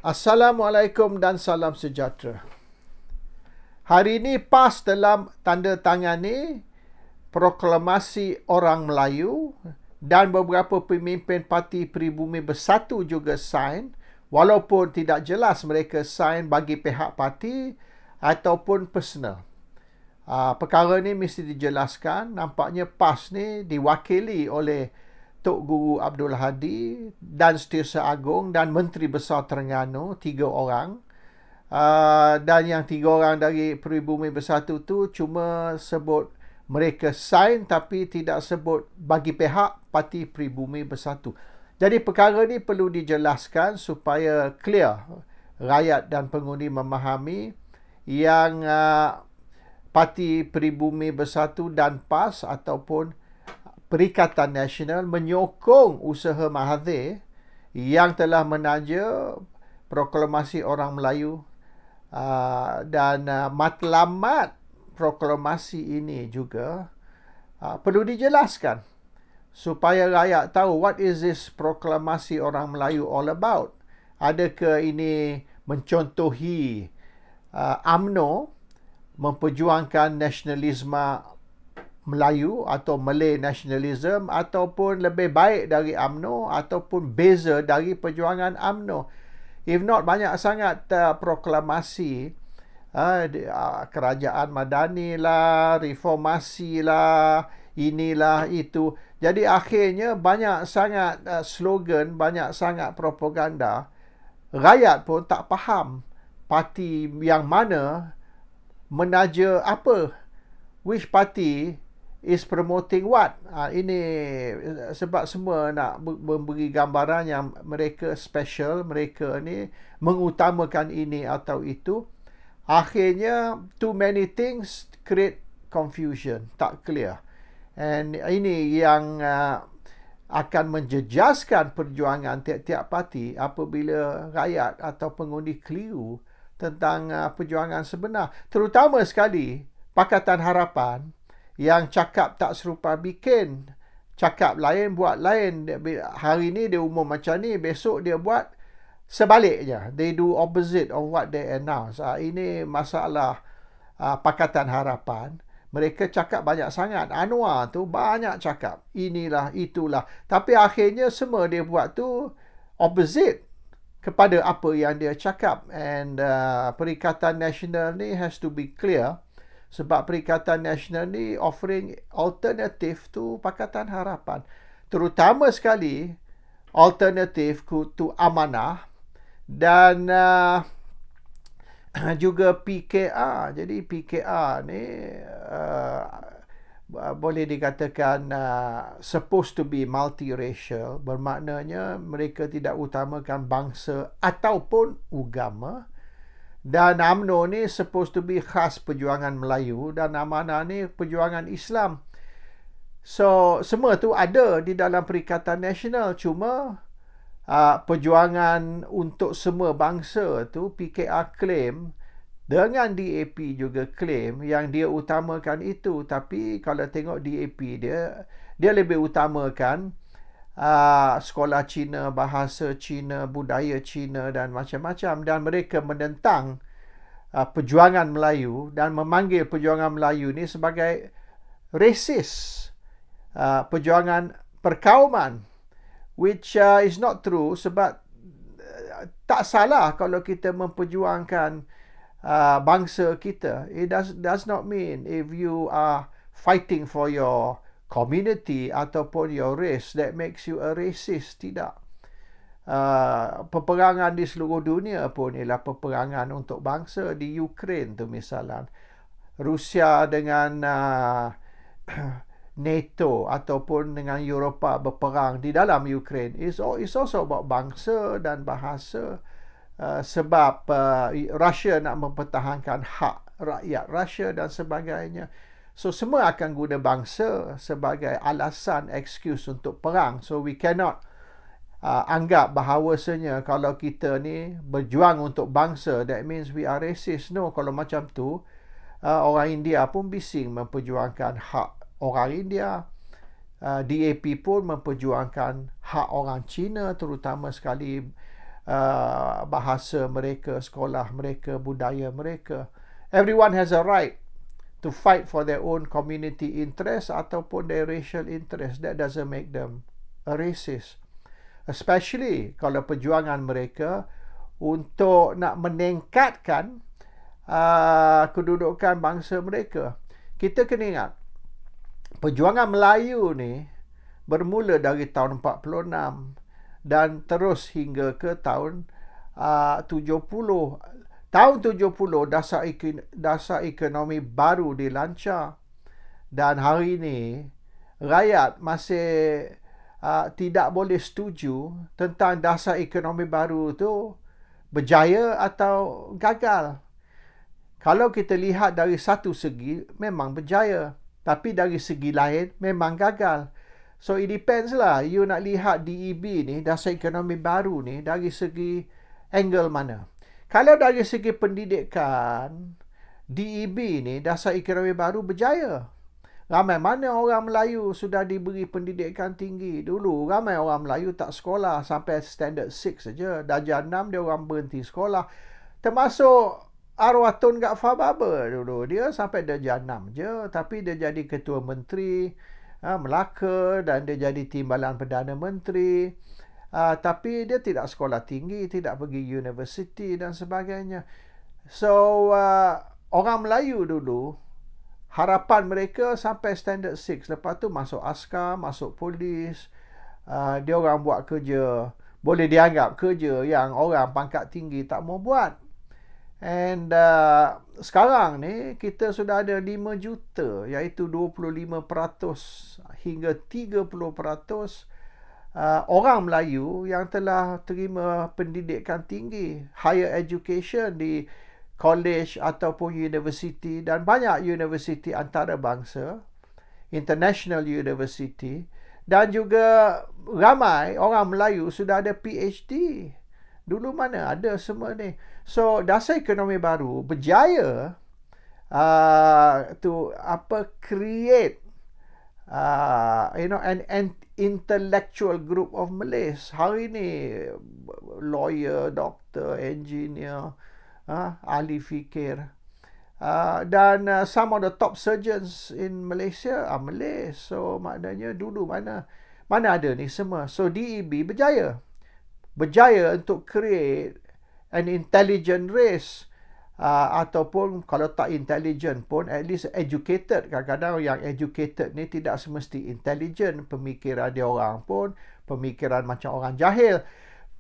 Assalamualaikum dan salam sejahtera. Hari ini PAS telah tanda tangani proklamasi orang Melayu dan beberapa pemimpin Parti Peribumi Bersatu juga sign, walaupun tidak jelas mereka sign bagi pihak parti ataupun personal. Perkara ni mesti dijelaskan. Nampaknya PAS ni diwakili oleh Tok Guru Abdul Hadi dan Setiausaha Agong dan Menteri Besar Terengganu, 3 orang. Dan yang 3 orang dari Peribumi Bersatu tu cuma sebut mereka sign tapi tidak sebut bagi pihak Parti Peribumi Bersatu. Jadi perkara ni perlu dijelaskan supaya clear rakyat dan pengundi memahami yang Parti Peribumi Bersatu dan PAS ataupun Perikatan Nasional menyokong usaha Mahathir yang telah menaja proklamasi orang Melayu dan matlamat proklamasi ini juga perlu dijelaskan supaya rakyat tahu what is this proklamasi orang Melayu all about. Adakah ini mencontohi UMNO memperjuangkan nasionalisme Melayu atau Malay nationalism, ataupun lebih baik dari UMNO ataupun beza dari perjuangan UMNO. If not, banyak sangat proklamasi kerajaan madani lah, reformasi lah, inilah itu. Jadi akhirnya banyak sangat slogan, banyak sangat propaganda. Rakyat pun tak faham parti yang mana menaja apa, which party is promoting what. Ini sebab semua nak memberi gambaran yang mereka special, mereka ni mengutamakan ini atau itu. Akhirnya too many things create confusion, tak clear. And ini yang akan menjejaskan perjuangan tiap-tiap parti apabila rakyat atau pengundi keliru tentang perjuangan sebenar. Terutama sekali Pakatan Harapan yang cakap tak serupa bikin. Cakap lain, buat lain. Hari ni dia umum macam ni, besok dia buat sebaliknya. They do opposite of what they announce. Ini masalah Pakatan Harapan. Mereka cakap banyak sangat. Anwar tu banyak cakap. Inilah, itulah. Tapi akhirnya semua dia buat tu opposite kepada apa yang dia cakap. And Perikatan Nasional ni has to be clear. Sebab Perikatan Nasional ni offering alternatif tu Pakatan Harapan. Terutama sekali alternatif tu Amanah dan juga PKR. Jadi PKR ni boleh dikatakan supposed to be multiracial. Bermaknanya mereka tidak utamakan bangsa ataupun agama. Dan UMNO ni supposed to be khas perjuangan Melayu dan Amanah ni perjuangan Islam. So, semua tu ada di dalam Perikatan Nasional. Cuma perjuangan untuk semua bangsa tu PKR claim dengan DAP juga claim yang dia utamakan itu. Tapi kalau tengok DAP dia lebih utamakan sekolah Cina, bahasa Cina, budaya Cina dan macam-macam. Dan mereka menentang perjuangan Melayu dan memanggil perjuangan Melayu ni sebagai racist, perjuangan perkauman, which is not true. Sebab tak salah kalau kita memperjuangkan bangsa kita. It does not mean if you are fighting for your community ataupun your race that makes you a racist. Tidak. Peperangan di seluruh dunia pun ialah peperangan untuk bangsa. Di Ukraine tu misalnya, Rusia dengan NATO ataupun dengan Eropah berperang di dalam Ukraine. It's also about bangsa dan bahasa. Sebab Russia nak mempertahankan hak rakyat Russia dan sebagainya. So, semua akan guna bangsa sebagai alasan, excuse untuk perang. So, we cannot anggap bahawasanya kalau kita ni berjuang untuk bangsa, that means we are racist. No, kalau macam tu, orang India pun bising memperjuangkan hak orang India. DAP pun memperjuangkan hak orang Cina, terutama sekali bahasa mereka, sekolah mereka, budaya mereka. Everyone has a right to fight for their own community interest ataupun their racial interest. That doesn't make them a racist. Especially kalau perjuangan mereka untuk nak meningkatkan kedudukan bangsa mereka. Kita kena ingat, perjuangan Melayu ni bermula dari tahun 46 dan terus hingga ke tahun 70. Tahun 70 dasar ekonomi baru dilancar, dan hari ini rakyat masih tidak boleh setuju tentang dasar ekonomi baru tu berjaya atau gagal. Kalau kita lihat dari satu segi memang berjaya, tapi dari segi lain memang gagal. So it depends lah, you nak lihat DEB ni, dasar ekonomi baru ni, dari segi angle mana. Kalau dari segi pendidikan, DEB ni, dasar ekonomi baru, berjaya. Ramai mana orang Melayu sudah diberi pendidikan tinggi. Dulu ramai orang Melayu tak sekolah sampai standard 6 saja. Darjah 6 dia orang berhenti sekolah. Termasuk arwah Tun Gak Fababa dulu. Dia sampai darjah 6 je. Tapi dia jadi ketua menteri Melaka dan dia jadi timbalan Perdana Menteri. Tapi dia tidak sekolah tinggi, tidak pergi universiti dan sebagainya. So orang Melayu dulu, harapan mereka sampai standard 6. Lepas tu masuk askar, masuk polis. Dia orang buat kerja, boleh dianggap kerja yang orang pangkat tinggi tak mau buat. And sekarang ni kita sudah ada 5 juta, iaitu 25% hingga 30% orang Melayu yang telah terima pendidikan tinggi, higher education di college ataupun universiti, dan banyak universiti antarabangsa, international university, dan juga ramai orang Melayu sudah ada PhD. Dulu mana ada semua ni. So dasar ekonomi baru berjaya create an intellectual group of Malays. Hari ni lawyer, doktor, engineer, ahli fikir, dan some of the top surgeons in Malaysia are Malays. So maknanya dulu mana ada ni semua. So DEB berjaya untuk create an intelligent race, ataupun kalau tak intelligent pun at least educated. Kadang-kadang yang educated ni tidak semesti intelligent, pemikiran dia orang pun pemikiran macam orang jahil,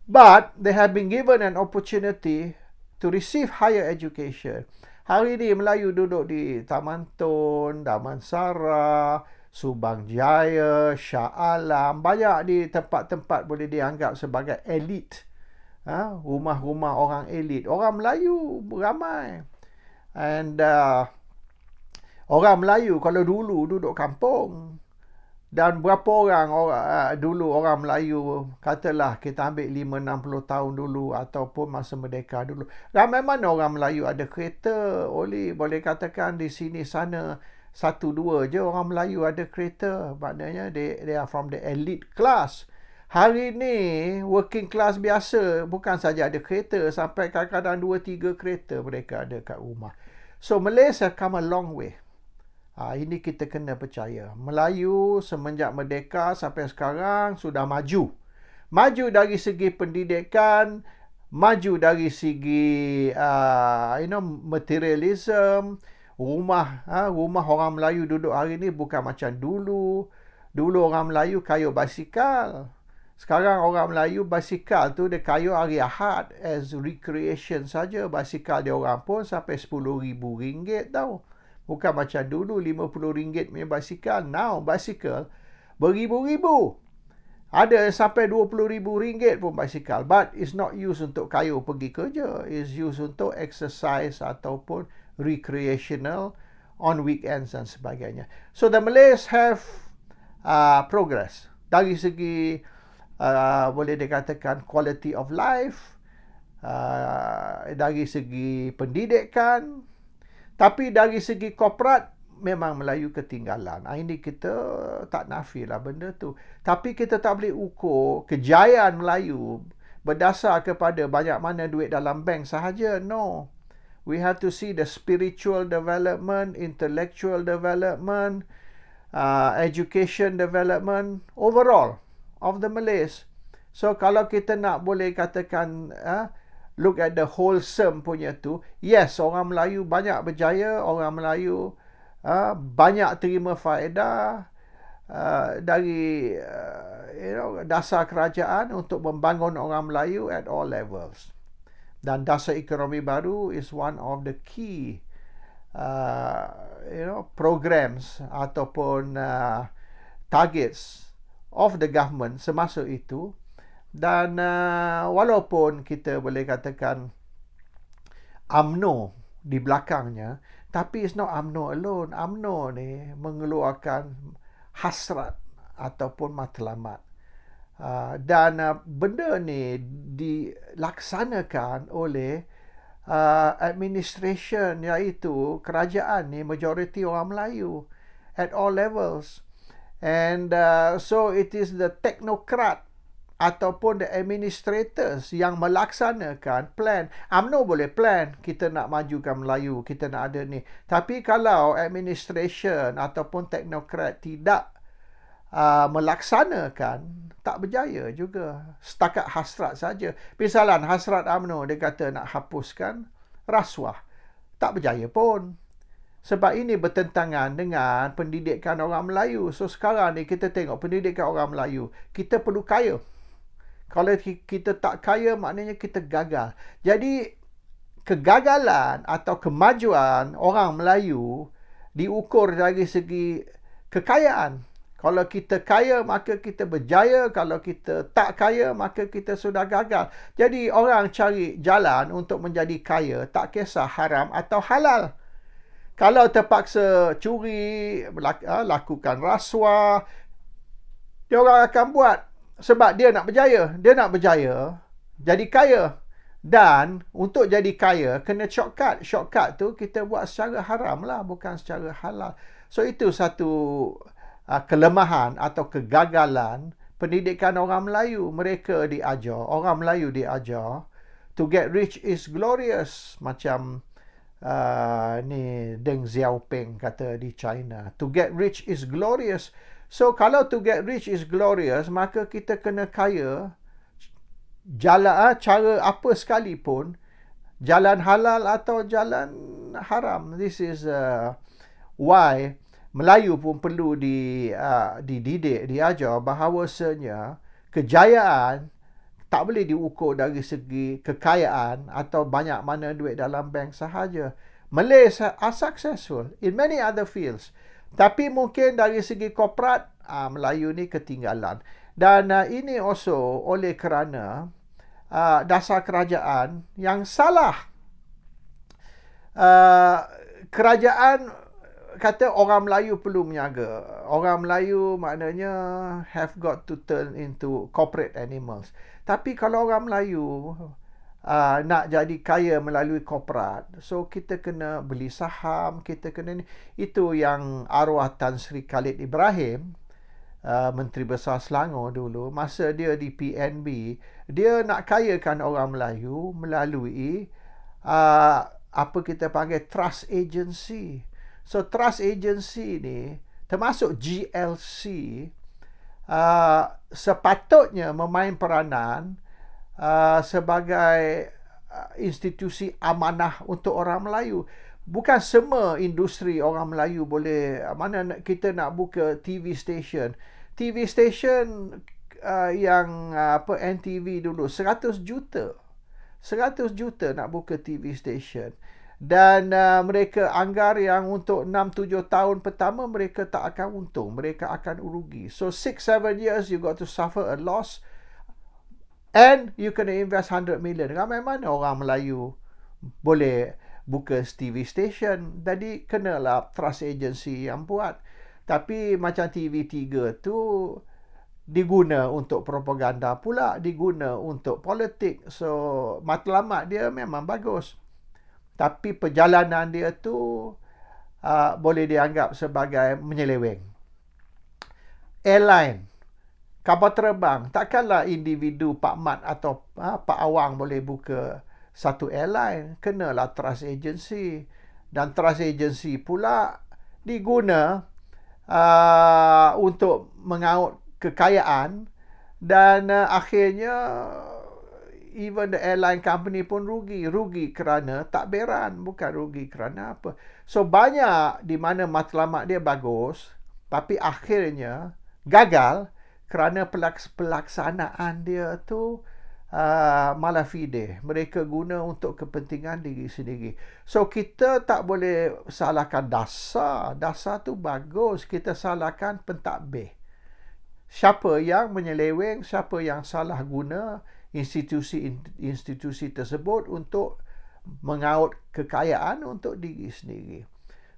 but they have been given an opportunity to receive higher education. Hari ni Melayu duduk di Taman Tun, Damansara, Subang Jaya, Shah Alam, banyak di tempat-tempat boleh dianggap sebagai elit. Rumah-rumah orang elit. Orang Melayu ramai. And orang Melayu kalau dulu duduk kampung, dan berapa orang dulu orang Melayu, katalah kita ambil 5-60 tahun dulu ataupun masa merdeka dulu, ramai mana orang Melayu ada kereta. Boleh katakan di sini sana 1-2 je orang Melayu ada kereta. Maknanya they are from the elite class. Hari ni working class biasa bukan saja ada kereta, sampai kadang-kadang 2-3 kereta mereka ada kat rumah. So Malaysia come a long way. Ini kita kena percaya. Melayu semenjak merdeka sampai sekarang sudah maju. Maju dari segi pendidikan, maju dari segi materialism. Rumah orang Melayu duduk hari ni bukan macam dulu. Dulu orang Melayu kayuh basikal. Sekarang orang Melayu basikal tu dia kayuh hari Ahad as recreation saja. Basikal dia orang pun sampai RM10,000 tau. Bukan macam dulu RM50 punya basikal. Now basikal beribu-ribu. Ada sampai RM20,000 pun basikal. But it's not used untuk kayuh pergi kerja. It's used untuk exercise ataupun recreational on weekends dan sebagainya. So the Malays have progress. Dari segi boleh dikatakan quality of life, dari segi pendidikan, tapi dari segi korporat memang Melayu ketinggalan. Ini kita tak nafilah benda tu. Tapi kita tak boleh ukur kejayaan Melayu berdasar kepada banyak mana duit dalam bank sahaja. No. We have to see the spiritual development, intellectual development, education development overall of the Malays. So kalau kita nak boleh katakan look at the wholesome punya tu, yes, orang Melayu banyak berjaya, orang Melayu banyak terima faedah dari dasar kerajaan untuk membangun orang Melayu at all levels. Dan dasar ekonomi baru is one of the key programs ataupun targets of the government semasa itu. Dan walaupun kita boleh katakan UMNO di belakangnya, tapi it's not UMNO alone. UMNO ni mengeluarkan hasrat ataupun matlamat. Dan benda ni dilaksanakan oleh administration, iaitu kerajaan ni majoriti orang Melayu at all levels. And so it is the technocrat ataupun the administrators yang melaksanakan plan. UMNO boleh plan, kita nak majukan Melayu, kita nak ada ni. Tapi kalau administration ataupun teknokrat tidak melaksanakan, tak berjaya juga. Setakat hasrat saja. Misalnya hasrat UMNO, dia kata nak hapuskan rasuah. Tak berjaya pun. Sebab ini bertentangan dengan pendidikan orang Melayu. So sekarang ni kita tengok pendidikan orang Melayu, kita perlu kaya. Kalau kita tak kaya, maknanya kita gagal. Jadi, kegagalan atau kemajuan orang Melayu diukur dari segi kekayaan. Kalau kita kaya, maka kita berjaya. Kalau kita tak kaya, maka kita sudah gagal. Jadi, orang cari jalan untuk menjadi kaya, tak kisah haram atau halal. Kalau terpaksa curi, lakukan rasuah, dia orang akan buat. Sebab dia nak berjaya. Dia nak berjaya, jadi kaya. Dan untuk jadi kaya, kena shortcut. Shortcut tu kita buat secara haram lah, bukan secara halal. So itu satu kelemahan atau kegagalan pendidikan orang Melayu. Mereka diajar, orang Melayu diajar, to get rich is glorious. Macam ni Deng Xiaoping kata di China. To get rich is glorious. So, kalau to get rich is glorious, maka kita kena kaya cara apa sekalipun, jalan halal atau jalan haram. This is why Melayu pun perlu dididik, diajar bahawasanya kejayaan tak boleh diukur dari segi kekayaan atau banyak mana duit dalam bank sahaja. Malays are successful in many other fields. Tapi mungkin dari segi korporat, Melayu ni ketinggalan. Dan ini also oleh kerana dasar kerajaan yang salah. Kerajaan kata orang Melayu perlu menyaga. Orang Melayu maknanya have got to turn into corporate animals. Tapi kalau orang Melayu nak jadi kaya melalui korporat, so kita kena beli saham, kita kena ni. Itu yang arwah Tan Sri Khalid Ibrahim, Menteri Besar Selangor dulu, masa dia di PNB, dia nak kayakan orang Melayu melalui apa kita panggil trust agency. So trust agency ni termasuk GLC sepatutnya memain peranan sebagai institusi amanah untuk orang Melayu. Bukan semua industri orang Melayu boleh. Mana kita nak buka TV station. TV station yang NTV dulu 100 juta. 100 juta nak buka TV station. Dan mereka anggar yang untuk 6-7 tahun pertama mereka tak akan untung. Mereka akan rugi. So 6-7 years you got to suffer a loss. And you kena invest 100 million. Ramai mana orang Melayu boleh buka TV station. Jadi kenalah trust agency yang buat. Tapi macam TV3 tu diguna untuk propaganda pula, diguna untuk politik. So matlamat dia memang bagus. Tapi perjalanan dia tu boleh dianggap sebagai menyeleweng. Airline. kapal terbang. Takkanlah individu Pak Mat atau Pak Awang boleh buka satu airline. Kenalah trust agency. Dan trust agency pula diguna untuk mengaut kekayaan. Dan akhirnya even the airline company pun rugi kerana takbiran, bukan rugi kerana apa. So banyak di mana matlamat dia bagus tapi akhirnya gagal kerana pelaksanaan dia tu malah fide. Mereka guna untuk kepentingan diri sendiri. So kita tak boleh salahkan dasar. Dasar tu bagus, kita salahkan pentadbir. Siapa yang menyeleweng, siapa yang salah guna institusi tersebut untuk mengaut kekayaan untuk diri sendiri.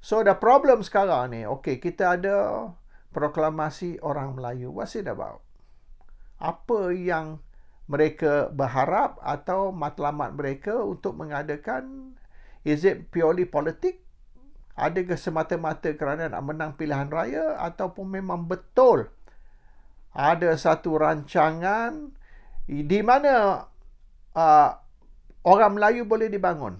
So the problem sekarang ni, okay, kita ada proklamasi orang Melayu. What's it about? Apa yang mereka berharap atau matlamat mereka untuk mengadakan? Is it purely politik? Adakah semata-mata kerana nak menang pilihan raya ataupun memang betul ada satu rancangan di mana orang Melayu boleh dibangun.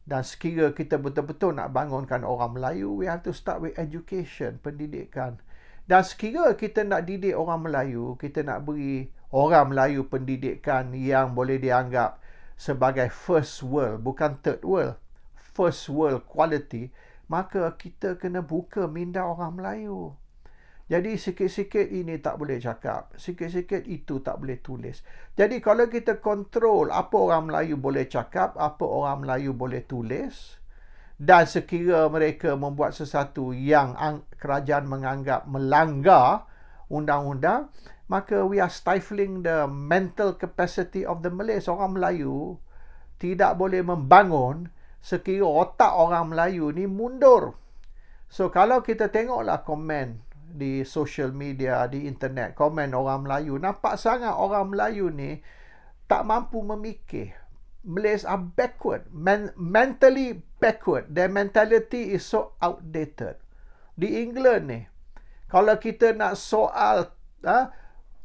Dan sekiranya kita betul-betul nak bangunkan orang Melayu, we have to start with education, pendidikan. Dan sekiranya kita nak didik orang Melayu, kita nak beri orang Melayu pendidikan yang boleh dianggap sebagai first world, bukan third world, first world quality, maka kita kena buka minda orang Melayu. Jadi sikit-sikit ini tak boleh cakap, sikit-sikit itu tak boleh tulis. Jadi kalau kita kontrol apa orang Melayu boleh cakap, apa orang Melayu boleh tulis, dan sekira mereka membuat sesuatu yang kerajaan menganggap melanggar undang-undang, maka we are stifling the mental capacity of the Malays. Orang Melayu tidak boleh membangun sekira otak orang Melayu ni mundur. So kalau kita tengoklah komen di social media, di internet, komen orang Melayu, nampak sangat orang Melayu ni tak mampu memikir. Malays are backward, mentally backward. Their mentality is so outdated. Di England ni, kalau kita nak soal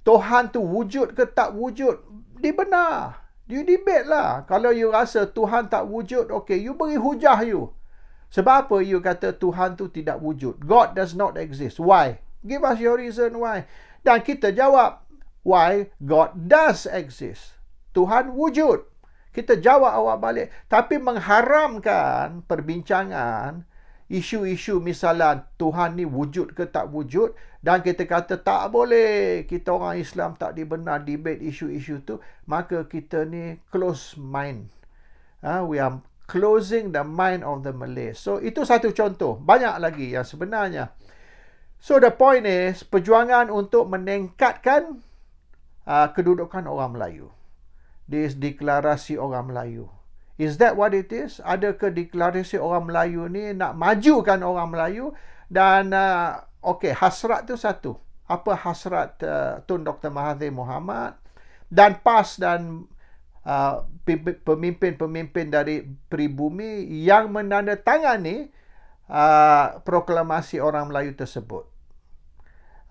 Tuhan tu wujud ke tak wujud, dibenar. You debate lah. Kalau you rasa Tuhan tak wujud, okay, you beri hujah you. Sebab apa you kata Tuhan tu tidak wujud? God does not exist. Why? Give us your reason why. Dan kita jawab, why God does exist. Tuhan wujud. Kita jawab awak balik. Tapi mengharamkan perbincangan isu-isu misalnya Tuhan ni wujud ke tak wujud, dan kita kata tak boleh, kita orang Islam tak dibenar debate isu-isu tu, maka kita ni close mind. We are closing the mind of the Malays. So itu satu contoh. Banyak lagi yang sebenarnya. So the point is, perjuangan untuk meningkatkan kedudukan orang Melayu. This deklarasi orang Melayu. Is that what it is? Adakah deklarasi orang Melayu ni nak majukan orang Melayu? Dan okay, hasrat tu satu. Apa hasrat Tun Dr. Mahathir Mohamad dan PAS dan pemimpin-pemimpin dari pribumi yang menandatangani proklamasi orang Melayu tersebut.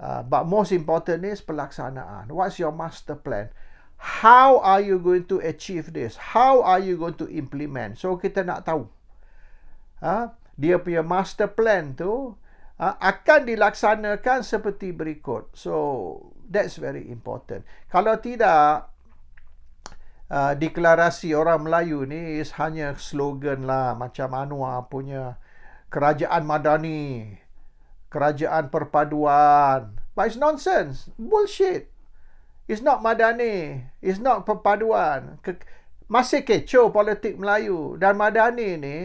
But most important is pelaksanaan. What's your master plan? How are you going to achieve this? How are you going to implement? So kita nak tahu. Dia punya master plan tu akan dilaksanakan seperti berikut. So that's very important. Kalau tidak, deklarasi orang Melayu ni is hanya slogan lah, macam Anwar punya kerajaan madani, kerajaan perpaduan. But it's nonsense, bullshit. It's not madani, it's not perpaduan. Masih kecoh politik Melayu. Dan madani ni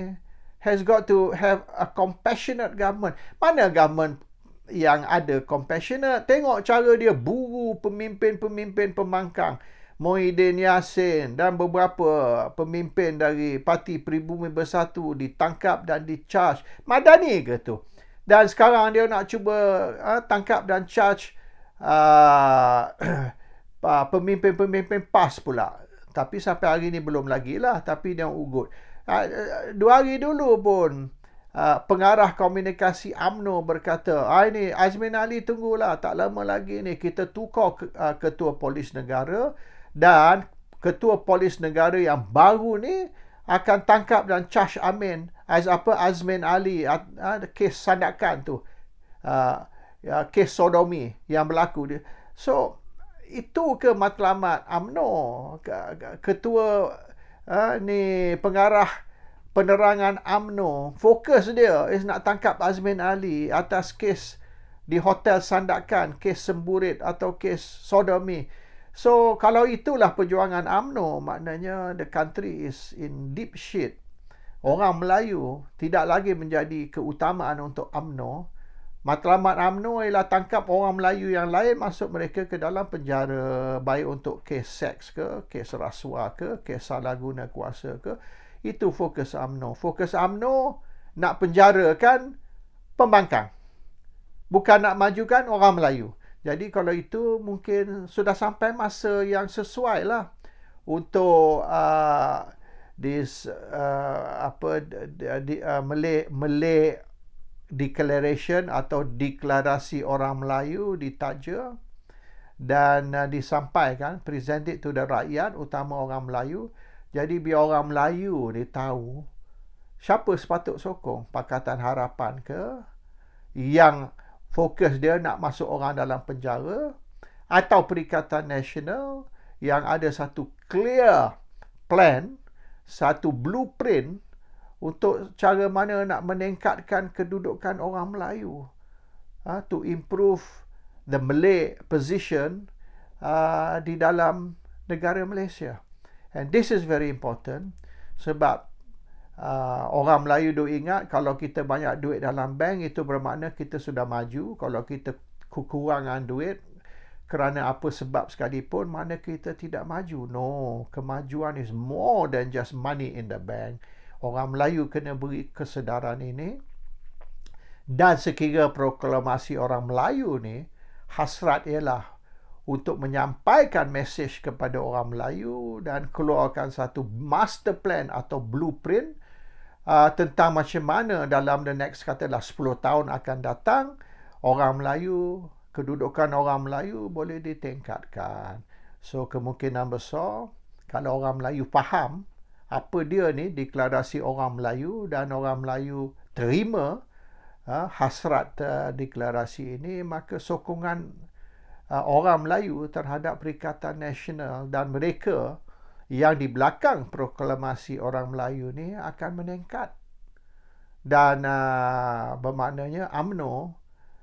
has got to have a compassionate government. Mana government yang ada compassionate? Tengok cara dia buru pemimpin-pemimpin pembangkang. Muhyiddin Yassin dan beberapa pemimpin dari Parti Pribumi Bersatu ditangkap dan di-charge. Madani ke tu? Dan sekarang dia nak cuba tangkap dan charge pemimpin-pemimpin PAS pula. Tapi sampai hari ni belum lagi lah. Tapi dia ugut. 2 hari dulu pun pengarah komunikasi UMNO berkata, ini Azmin Ali tunggulah, tak lama lagi ni kita tukar ketua polis negara, dan ketua polis negara yang baru ni akan tangkap dan charge Amin Azmin Ali, kes sandakan tu, kes sodomi yang berlaku dia. So itu ke matlamat UMNO? Ketua ni pengarah penerangan UMNO, fokus dia is nak tangkap Azmin Ali atas kes di hotel sandakan, kes semburit atau kes sodomi. So kalau itulah perjuangan UMNO, maknanya the country is in deep shit. Orang Melayu tidak lagi menjadi keutamaan untuk UMNO. Matlamat UMNO ialah tangkap orang Melayu yang lain, masuk mereka ke dalam penjara, baik untuk kes seks ke, kes rasuah ke, kes salah guna kuasa ke. Itu fokus UMNO. Fokus UMNO nak penjarakan pembangkang, bukan nak majukan orang Melayu. Jadi kalau itu mungkin sudah sampai masa yang sesuai lah untuk Malay Declaration atau deklarasi orang Melayu ditaja dan disampaikan, presented to the rakyat, utama orang Melayu. Jadi biar orang Melayu ni tahu siapa sepatut sokong, Pakatan Harapan ke yang fokus dia nak masuk orang dalam penjara, atau Perikatan Nasional yang ada satu clear plan, satu blueprint untuk cara mana nak meningkatkan kedudukan orang Melayu, to improve the Malay position di dalam negara Malaysia. And this is very important sebab orang Melayu duk ingat kalau kita banyak duit dalam bank itu bermakna kita sudah maju. Kalau kita kekurangan duit kerana apa sebab sekalipun, mana kita tidak maju. No, kemajuan is more than just money in the bank. Orang Melayu kena beri kesedaran ini. Dan sekira proklamasi orang Melayu ni, hasrat ialah untuk menyampaikan mesej kepada orang Melayu dan keluarkan satu master plan atau blueprint tentang macam mana dalam the next katalah 10 tahun akan datang orang Melayu, kedudukan orang Melayu boleh ditingkatkan. So kemungkinan besar kalau orang Melayu faham apa dia ni deklarasi orang Melayu dan orang Melayu terima hasrat deklarasi ini, maka sokongan orang Melayu terhadap Perikatan Nasional dan mereka yang di belakang proklamasi orang Melayu ni akan meningkat. Dan bermaknanya UMNO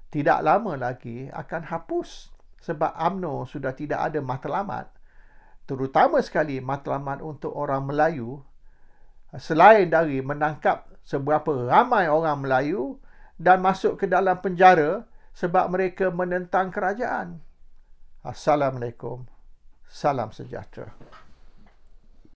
tidak lama lagi akan hapus, sebab UMNO sudah tidak ada matlamat, terutama sekali matlamat untuk orang Melayu, selain dari menangkap seberapa ramai orang Melayu dan masuk ke dalam penjara sebab mereka menentang kerajaan. Assalamualaikum. Salam sejahtera.